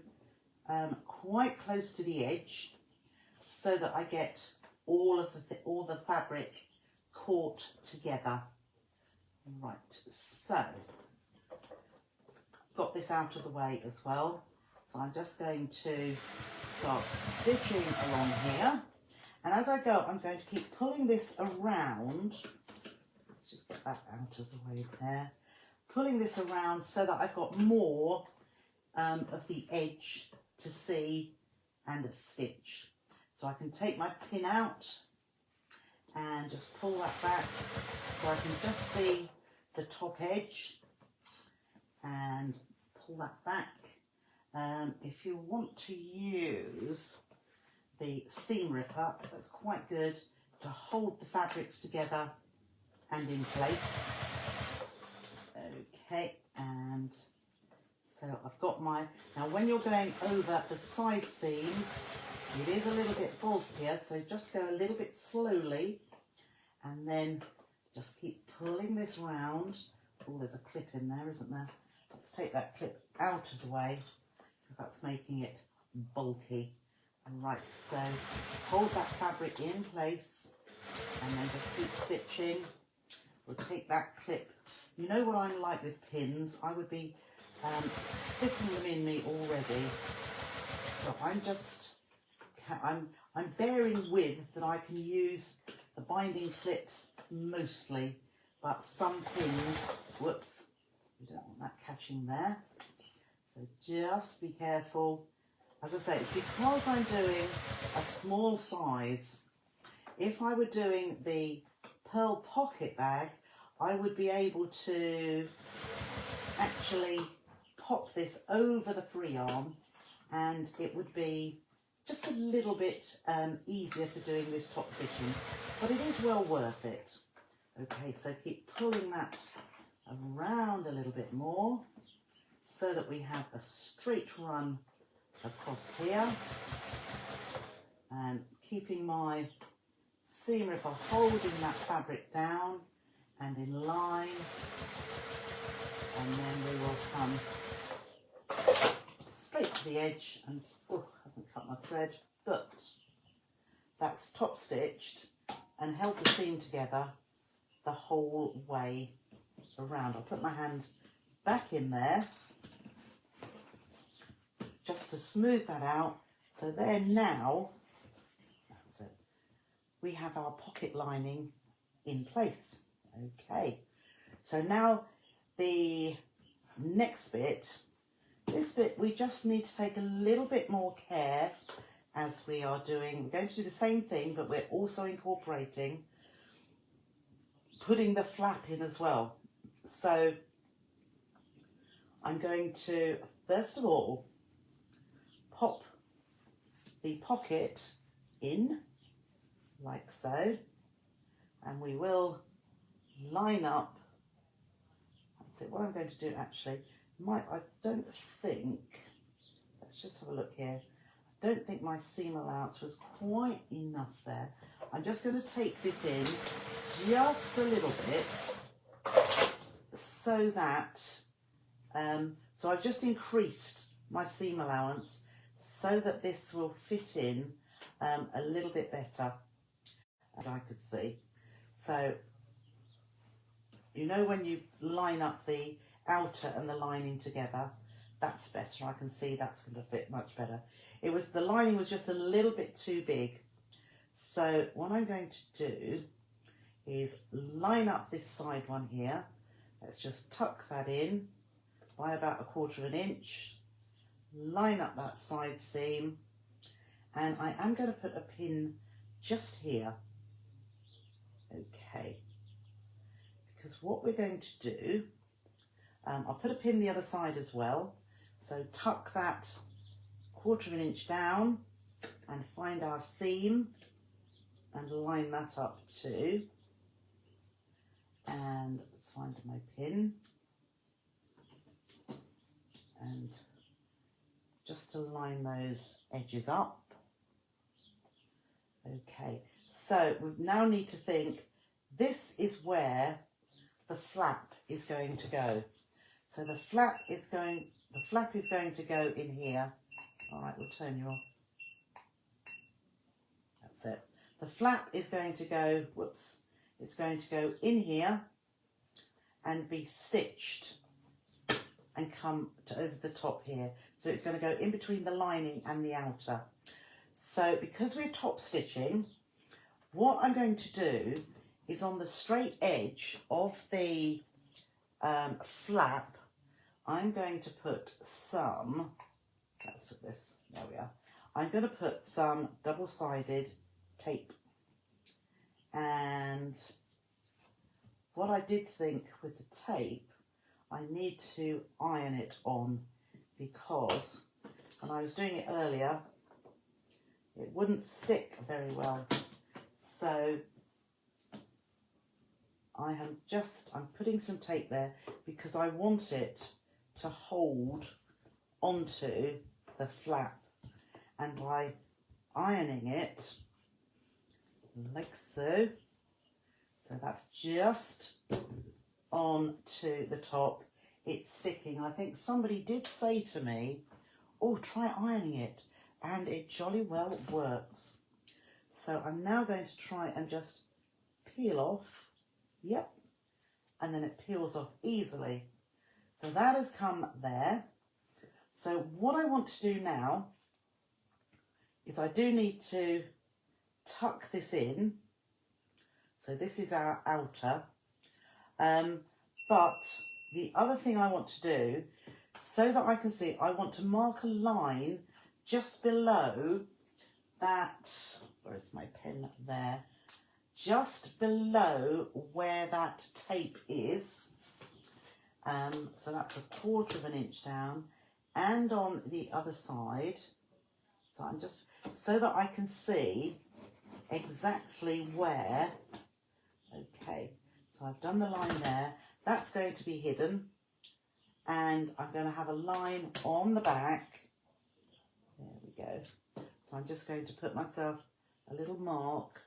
quite close to the edge so that I get all the fabric caught together. Right, so got this out of the way as well. So I'm just going to start stitching along here. And as I go, I'm going to keep pulling this around. Let's just get that out of the way there. Pulling this around so that I've got more of the edge to see and a stitch. So I can take my pin out and just pull that back so I can just see the top edge and pull that back. If you want to use the seam ripper, that's quite good to hold the fabrics together and in place. Okay, and so I've got my, now when you're going over the side seams, it is a little bit bulkier, so just go a little bit slowly and then just keep pulling this round. Oh, there's a clip in there, isn't there? Let's take that clip out of the way because that's making it bulky. Right, so hold that fabric in place and then just keep stitching. We'll take that clip. You know what I'm like with pins? I would be sticking them in me already. So I'm bearing with that I can use the binding clips mostly, but some pins, whoops, you don't want that catching there. So just be careful. As I say, it's because I'm doing a small size. If I were doing the pearl pocket bag, I would be able to actually pop this over the free arm and it would be just a little bit easier for doing this top stitching, but it is well worth it. Okay, so keep pulling that around a little bit more so that we have a straight run across here, and keeping my seam ripper holding that fabric down and in line, and then we will come straight to the edge and, oh, hasn't cut my thread, but that's top stitched and held the seam together the whole way around. I'll put my hand back in there just to smooth that out. So there now, that's it. We have our pocket lining in place. Okay, so now the next bit, this bit we just need to take a little bit more care as we are doing. We're going to do the same thing, but we're also incorporating putting the flap in as well. So I'm going to, first of all, pop the pocket in like so, and we will line up. That's it. What I'm going to do actually, I don't think, let's just have a look here. I don't think my seam allowance was quite enough there. I'm just going to take this in just a little bit so that, so I've just increased my seam allowance so that this will fit in a little bit better, as I could see. So, you know when you line up the outer and the lining together, that's better. I can see that's going to fit much better. It was, the lining was just a little bit too big. So what I'm going to do is line up this side one here. Let's just tuck that in by about 1/4 inch. Line up that side seam, and I am going to put a pin just here. Okay, because what we're going to do, I'll put a pin the other side as well. So tuck that 1/4 inch down and find our seam and line that up too. And let's find my pin. And just to line those edges up. Okay, so we now need to think, this is where the flap is going to go. So the flap is going to go in here. All right, we'll turn you off. That's it. The flap is going to go, whoops, it's going to go in here and be stitched and come to over the top here. So it's going to go in between the lining and the outer. So because we're top stitching, what I'm going to do is on the straight edge of the flap, I'm going to put some, let's put this, there we are. I'm going to put some double-sided tape. And what I did think with the tape, I need to iron it on, because when I was doing it earlier, it wouldn't stick very well. So I'm putting some tape there because I want it to hold onto the flap. And by ironing it like so, so that's just onto the top, it's sticking. I think somebody did say to me, oh, try ironing it, and it jolly well works. So I'm now going to try and just peel off, yep, and then it peels off easily. So that has come there. So what I want to do now is I do need to tuck this in. So this is our outer. But the other thing I want to do, so that I can see, I want to mark a line just below that, where is my pen there? Just below where that tape is. So that's 1/4 inch down, and on the other side. So I'm just, so that I can see exactly where. Okay, so I've done the line there. That's going to be hidden, and I'm going to have a line on the back. There we go. So I'm just going to put myself a little mark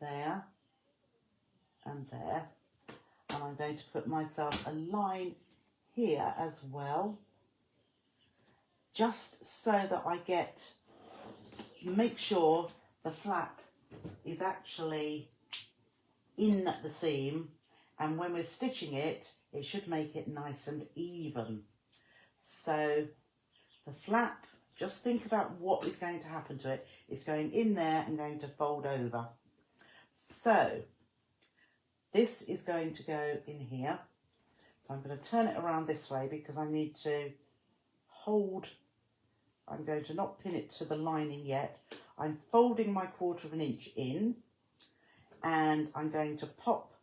there and there, and I'm going to put myself a line here as well, just so that I make sure the flap is actually in the seam, and when we're stitching it, it should make it nice and even. So the flap, just think about what is going to happen to it. It's going in there and going to fold over. So this is going to go in here. So I'm going to turn it around this way because I need to hold. I'm going to not pin it to the lining yet. I'm folding my 1/4 inch in, and I'm going to pop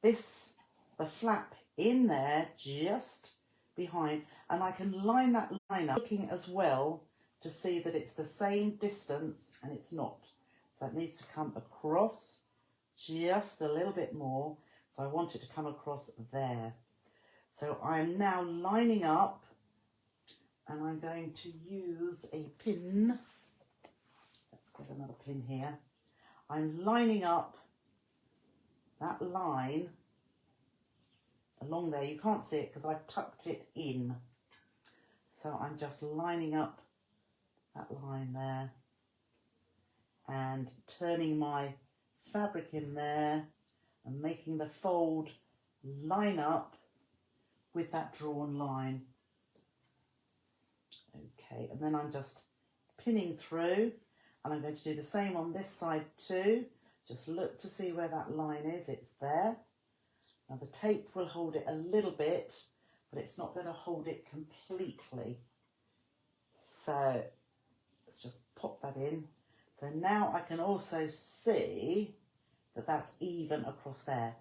the flap in there just behind, and I can line that line up, looking as well to see that it's the same distance, and it's not. So it needs to come across just a little bit more. So I want it to come across there. So I'm now lining up, and I'm going to use a pin. Let's get another pin here. I'm lining up that line along there. You can't see it because I've tucked it in. So I'm just lining up that line there and turning my fabric in there and making the fold line up with that drawn line. Okay, and then I'm just pinning through, and I'm going to do the same on this side too. Just look to see where that line is. It's there. Now the tape will hold it a little bit, but it's not going to hold it completely. So let's just pop that in. So now I can also see that that's even across there.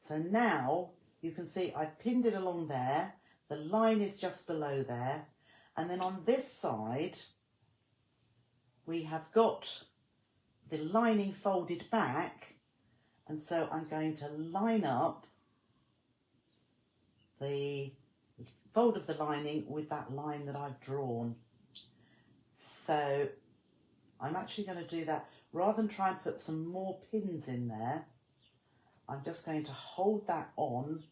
So now you can see I've pinned it along there. The line is just below there. And then on this side, we have got the lining folded back. And so I'm going to line up the fold of the lining with that line that I've drawn. So I'm actually going to do that. Rather than try and put some more pins in there, I'm just going to hold that on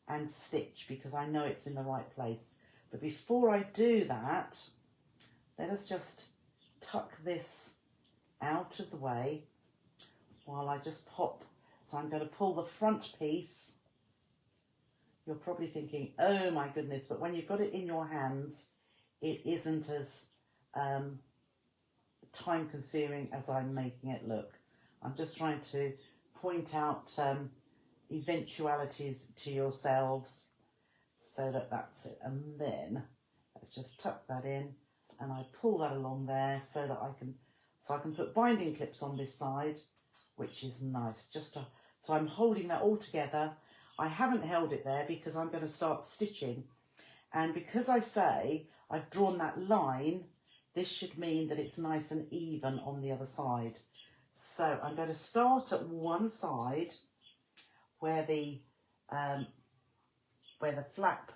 and stitch because I know it's in the right place. But before I do that, let us just tuck this out of the way while I just pop. So I'm going to pull the front piece you're probably thinking, oh my goodness, but when you've got it in your hands, it isn't as time consuming as I'm making it look. I'm just trying to point out eventualities to yourselves so that that's it. And then let's just tuck that in and I pull that along there so that I can put binding clips on this side, which is nice. So I'm holding that all together. I haven't held it there because I'm going to start stitching, and because I say I've drawn that line, this should mean that it's nice and even on the other side. So I'm going to start at one side where the flap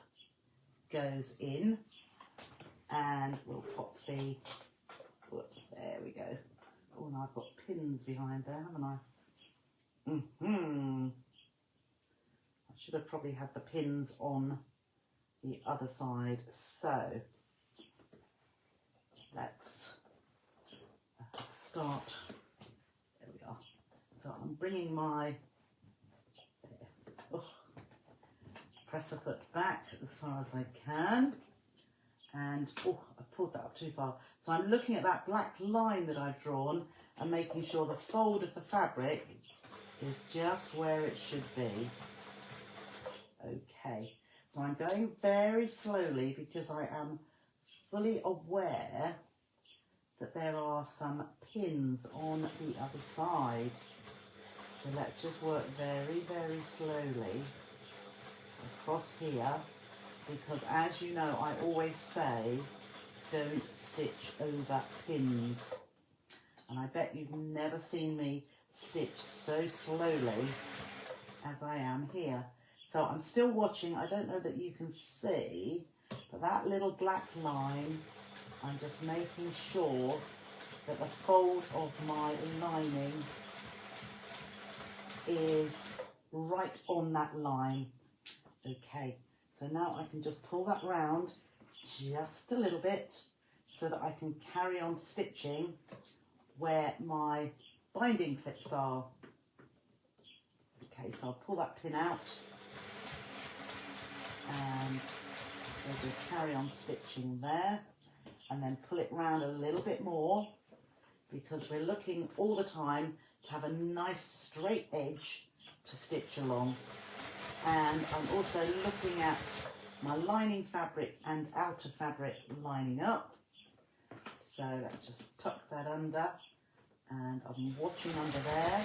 goes in, and we'll pop the, whoops, there we go. Oh, now I've got pins behind there, haven't I? I should have probably had the pins on the other side. So let's start. There we are. So I'm bringing my presser foot back as far as I can, and I pulled that up too far. So I'm looking at that black line that I've drawn and making sure the fold of the fabric is just where it should be. Okay, so I'm going very slowly because I am fully aware that there are some pins on the other side. So let's just work very, very slowly across here, because as you know, I always say don't stitch over pins, and I bet you've never seen me stitch so slowly as I am here. So I'm still watching. I don't know that you can see, but that little black line, I'm just making sure that the fold of my lining is right on that line. Okay, so now I can just pull that round just a little bit so that I can carry on stitching where my binding clips are. Okay, so I'll pull that pin out and we'll just carry on stitching there, and then pull it round a little bit more, because we're looking all the time to have a nice straight edge to stitch along. And I'm also looking at my lining fabric and outer fabric lining up. So let's just tuck that under, and I'm watching under there.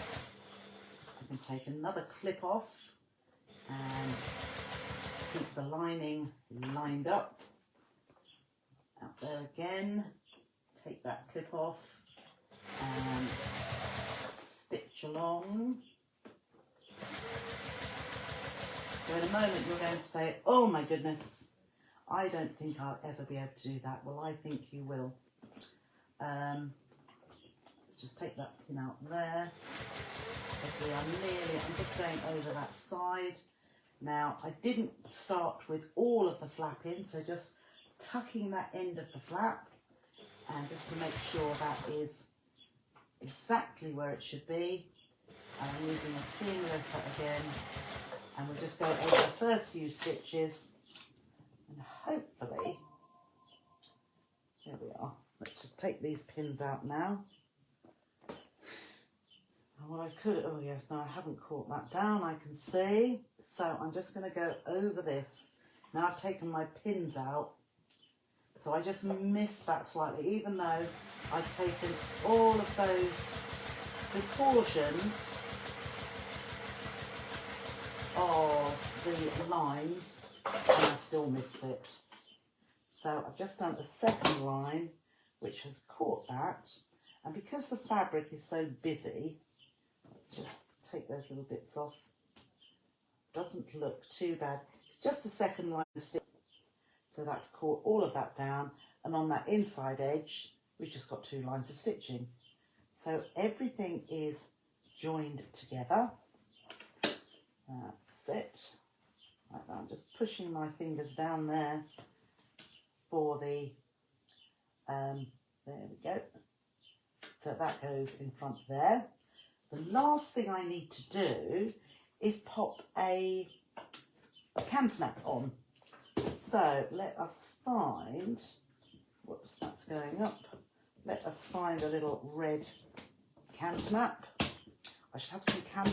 I can take another clip off and keep the lining lined up. Out there again, take that clip off and stitch along. So in a moment you're going to say, oh my goodness, I don't think I'll ever be able to do that. Well, I think you will. Let's just take that pin out there. I'm just going over that side. Now, I didn't start with all of the flap in, so just tucking that end of the flap, and just to make sure that is exactly where it should be. And I'm using a seam ripper again, and we'll just go over the first few stitches, and hopefully, there we are. Let's just take these pins out now. And what I could, oh yes, no, I haven't caught that down, I can see. So I'm just going to go over this. Now I've taken my pins out, so I just missed that slightly, even though I've taken all of those precautions of the lines, and I still missed it. So I've just done a second line which has caught that, and because the fabric is so busy, let's just take those little bits off. Doesn't look too bad. It's just a second line of stitch, so that's caught all of that down, and on that inside edge we've just got 2 lines of stitching. So everything is joined together. That's it. Like that. I'm just pushing my fingers down there for the, there we go. So that goes in front there. The last thing I need to do is pop a a cam snap on. So let us find, whoops, that's going up. Let us find a little red cam snap. I should have some cam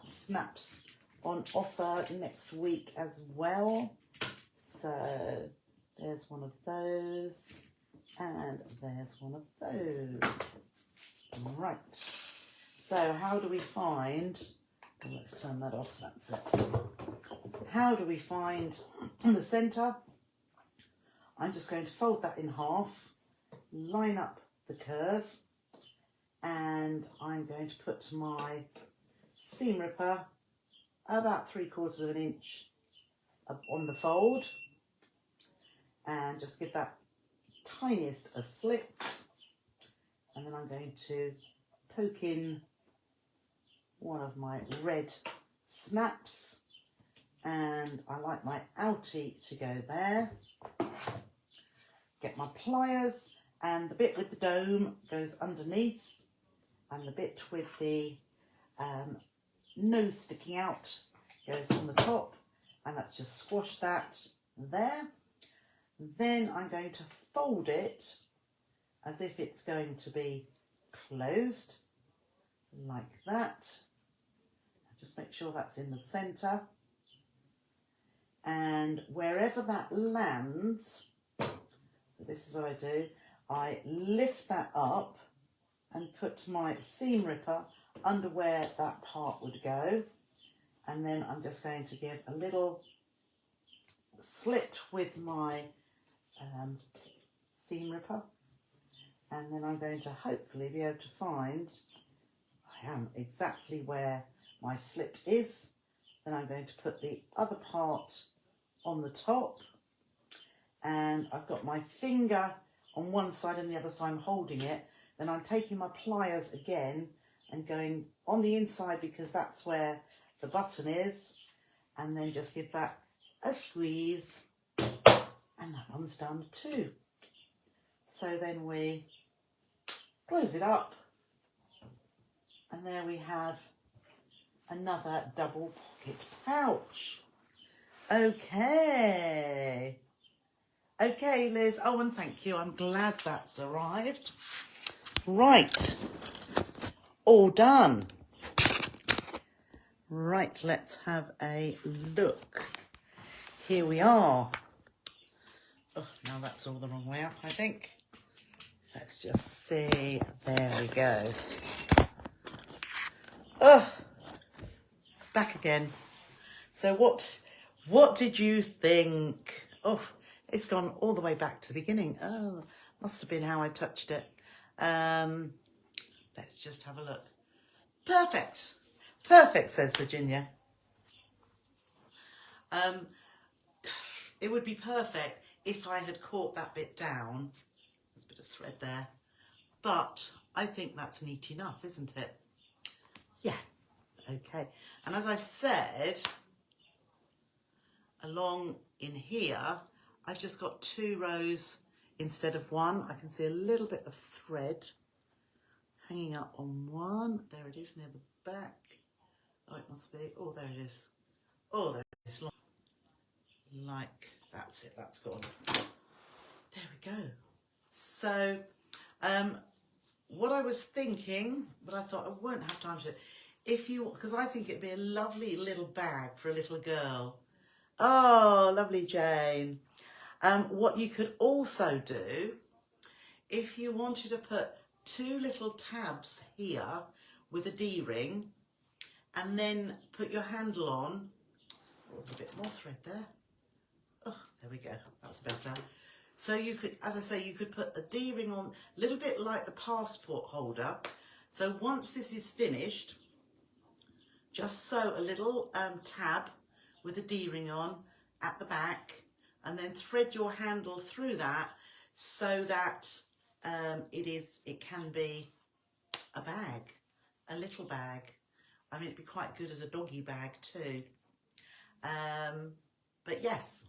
snaps on offer next week as well. So there's one of those, and there's one of those. Right. So how do we find, let's turn that off, that's it. How do we find the centre? I'm just going to fold that in half, line up the curve, and I'm going to put my seam ripper about 3/4 of an inch up on the fold, and just give that tiniest of slits, and then I'm going to poke in one of my red snaps, and I like my outie to go there. Get my pliers, and the bit with the dome goes underneath, and the bit with the nose sticking out goes on the top, and let's just squash that there. Then I'm going to fold it as if it's going to be closed, like that. Just make sure that's in the centre, and wherever that lands, so this is what I do, I lift that up and put my seam ripper under where that part would go, and then I'm just going to give a little slit with my seam ripper, and then I'm going to hopefully be able to find, I am exactly where my slit is. Then I'm going to put the other part on the top, and I've got my finger on one side and the other side I'm holding it. Then I'm taking my pliers again and going on the inside because that's where the button is, and then just give that a squeeze, and that one's done too. So then we close it up, and there we have another double pocket pouch. Okay, Liz. Oh, and thank you. I'm glad that's arrived. Right, all done. Right, let's have a look. Here we are. Oh, now that's all the wrong way up, I think. Let's just see. There we go. Oh, back again. So what did you think? Oh, it's gone all the way back to the beginning. Oh, must have been how I touched it. Let's just have a look. Perfect. Perfect, says Virginia. It would be perfect if I had caught that bit down. There's a bit of thread there. But I think that's neat enough, isn't it? Yeah. Okay. And as I said, along in here, I've just got 2 rows instead of 1. I can see a little bit of thread hanging up on one. There it is near the back. Oh, it must be. Oh, there it is. Oh, there it is. Like, that's it. That's gone. There we go. So, what I was thinking, but I thought I won't have time to, because I think it'd be a lovely little bag for a little girl. Oh, lovely Jane. What you could also do, if you wanted to put 2 little tabs here with a D-ring, and then put your handle on, oh, a bit more thread there. Oh, there we go, that's better. So you could, as I say, you could put a D-ring on, a little bit like the passport holder. So once this is finished, just sew a little tab with a D-ring on at the back, and then thread your handle through that so that it can be a bag, a little bag. I mean, it'd be quite good as a doggy bag too. But yes,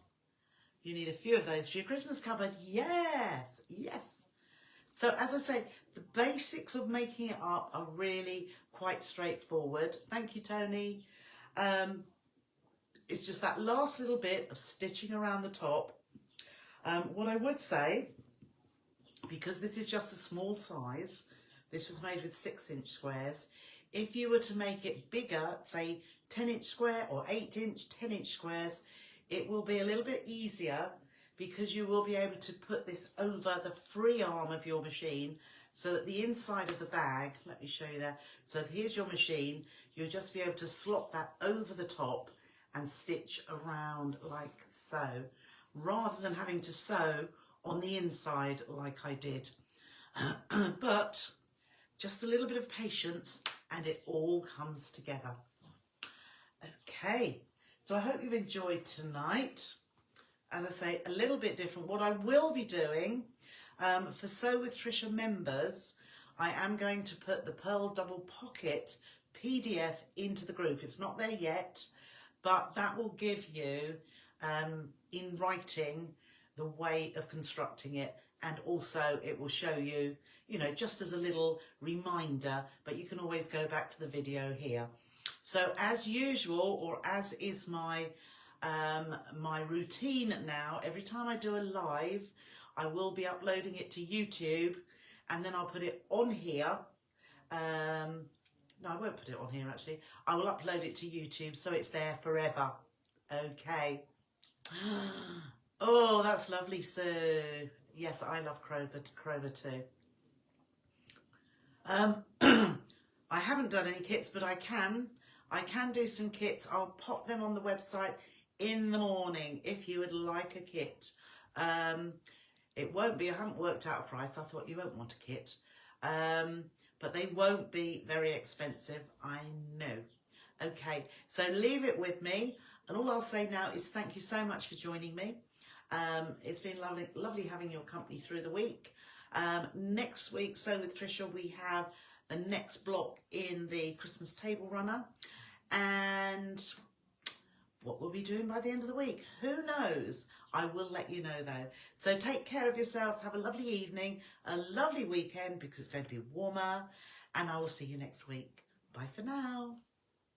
you need a few of those for your Christmas cupboard. Yes, yes. So as I say, the basics of making it up are really quite straightforward. Thank you, Tony. it's just that last little bit of stitching around the top. What I would say, because this is just a small size, this was made with 6-inch squares. If you were to make it bigger, say 10-inch square or 8-inch, 10-inch squares, it will be a little bit easier because you will be able to put this over the free arm of your machine so that the inside of the bag, let me show you there, so here's your machine, you'll just be able to slot that over the top and stitch around like so, rather than having to sew on the inside like I did. But just a little bit of patience and it all comes together. Okay, so I hope you've enjoyed tonight. As I say, a little bit different. What I will be doing for Sew with Trisha members, I am going to put the Pearl Double Pocket PDF into the group. It's not there yet, but that will give you in writing the way of constructing it, and also it will show you, you know, just as a little reminder, but you can always go back to the video here. So as usual, or as is my my routine now, every time I do a live, I will be uploading it to YouTube, and then I'll put it on here. No, I won't put it on here actually. I will upload it to YouTube so it's there forever. Okay. Oh, that's lovely, Sue. Yes, I love Crover too. I haven't done any kits, but I can do some kits. I'll pop them on the website in the morning if you would like a kit. It won't be, I haven't worked out a price. I thought you won't want a kit. But they won't be very expensive, I know. Okay, so leave it with me. And all I'll say now is thank you so much for joining me. It's been lovely having your company through the week. Next week, Sew with Trisha, we have the next block in the Christmas table runner. And what we'll be doing by the end of the week, who knows? I will let you know though. So take care of yourselves, have a lovely evening, a lovely weekend because it's going to be warmer, and I will see you next week. Bye for now.